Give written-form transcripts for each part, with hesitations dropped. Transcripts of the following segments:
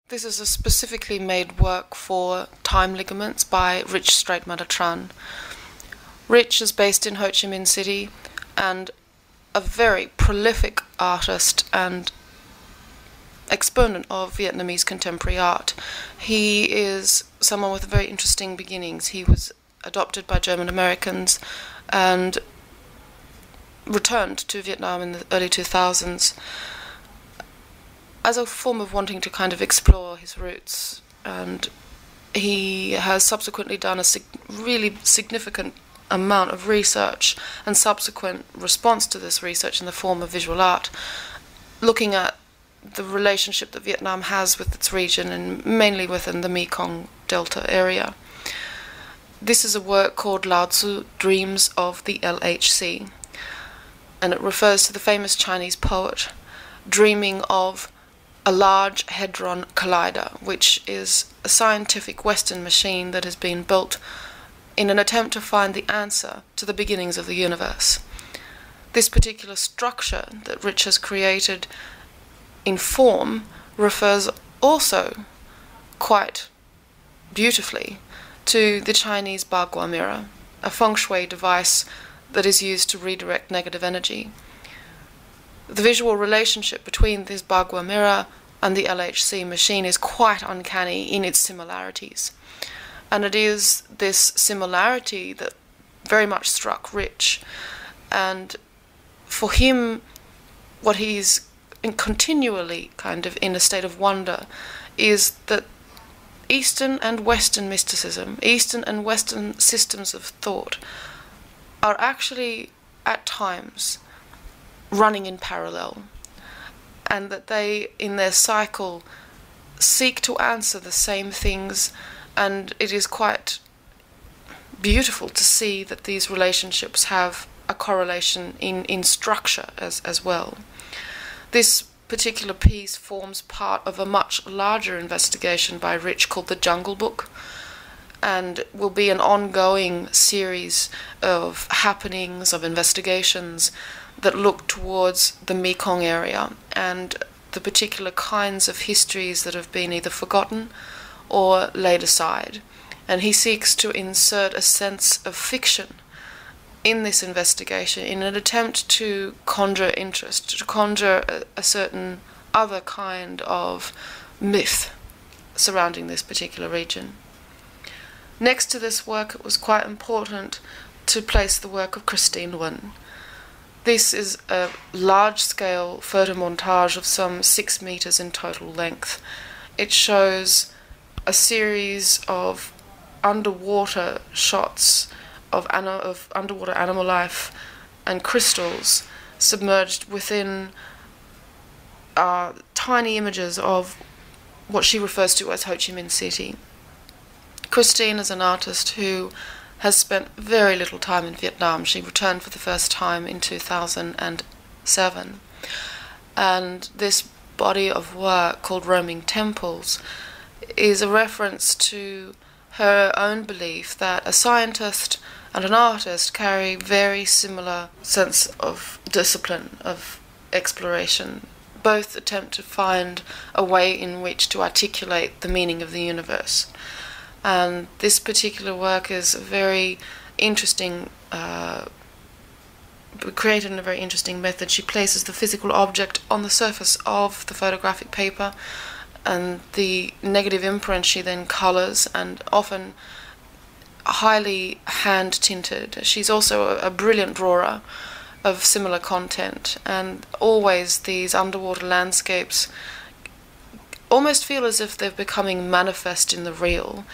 This is a specifically made work for Time Ligaments by Rich Streitmatter-Tran. Rich is based in Ho Chi Minh City and a very prolific artist and exponent of Vietnamese contemporary art. He is someone with very interesting beginnings. He was adopted by German Americans and returned to Vietnam in the early 2000s as a form of wanting to kind of explore his roots, and he has subsequently done a really significant amount of research and subsequent response to this research in the form of visual art, looking at the relationship that Vietnam has with its region and mainly within the Mekong Delta area. This is a work called Lao Tzu Dreams of the LHC, and it refers to the famous Chinese poet dreaming of a large hadron collider, which is a scientific Western machine that has been built in an attempt to find the answer to the beginnings of the universe. This particular structure that Rich has created in form refers also quite beautifully to the Chinese Bagua mirror, a feng shui device that is used to redirect negative energy. The visual relationship between this Bagua mirror and the LHC machine is quite uncanny in its similarities. And it is this similarity that very much struck Rich. And for him, what he's continually kind of in a state of wonder is that Eastern and Western mysticism, Eastern and Western systems of thought are actually at times running in parallel, and that they, in their cycle, seek to answer the same things, and it is quite beautiful to see that these relationships have a correlation in structure as well. This particular piece forms part of a much larger investigation by Rich called The Jungle Book, and will be an ongoing series of happenings, of investigations that look towards the Mekong area and the particular kinds of histories that have been either forgotten or laid aside. And he seeks to insert a sense of fiction in this investigation in an attempt to conjure interest, to conjure a certain other kind of myth surrounding this particular region. Next to this work, it was quite important to place the work of Christine Nguyen. This is a large-scale photo montage of some 6 meters in total length. It shows a series of underwater shots of underwater animal life and crystals submerged within tiny images of what she refers to as Ho Chi Minh City. Christine is an artist who has spent very little time in Vietnam. She returned for the first time in 2007. And this body of work called Roaming Temples is a reference to her own belief that a scientist and an artist carry very similar sense of discipline, of exploration. Both attempt to find a way in which to articulate the meaning of the universe. And this particular work is very interesting, created in a very interesting method. She places the physical object on the surface of the photographic paper, and the negative imprint she then colours, and often highly hand-tinted. She's also a brilliant drawer of similar content, and always these underwater landscapes almost feel as if they're becoming manifest in the real,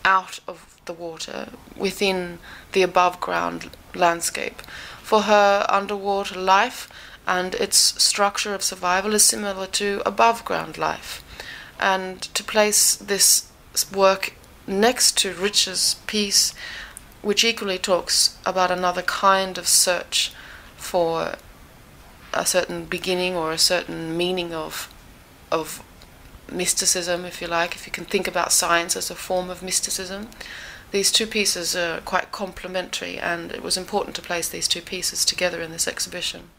out of the water, within the above-ground landscape. For her, underwater life and its structure of survival is similar to above-ground life. And to place this work next to Rich's piece, which equally talks about another kind of search for a certain beginning or a certain meaning of mysticism, if you like, if you can think about science as a form of mysticism. These two pieces are quite complementary, and it was important to place these two pieces together in this exhibition.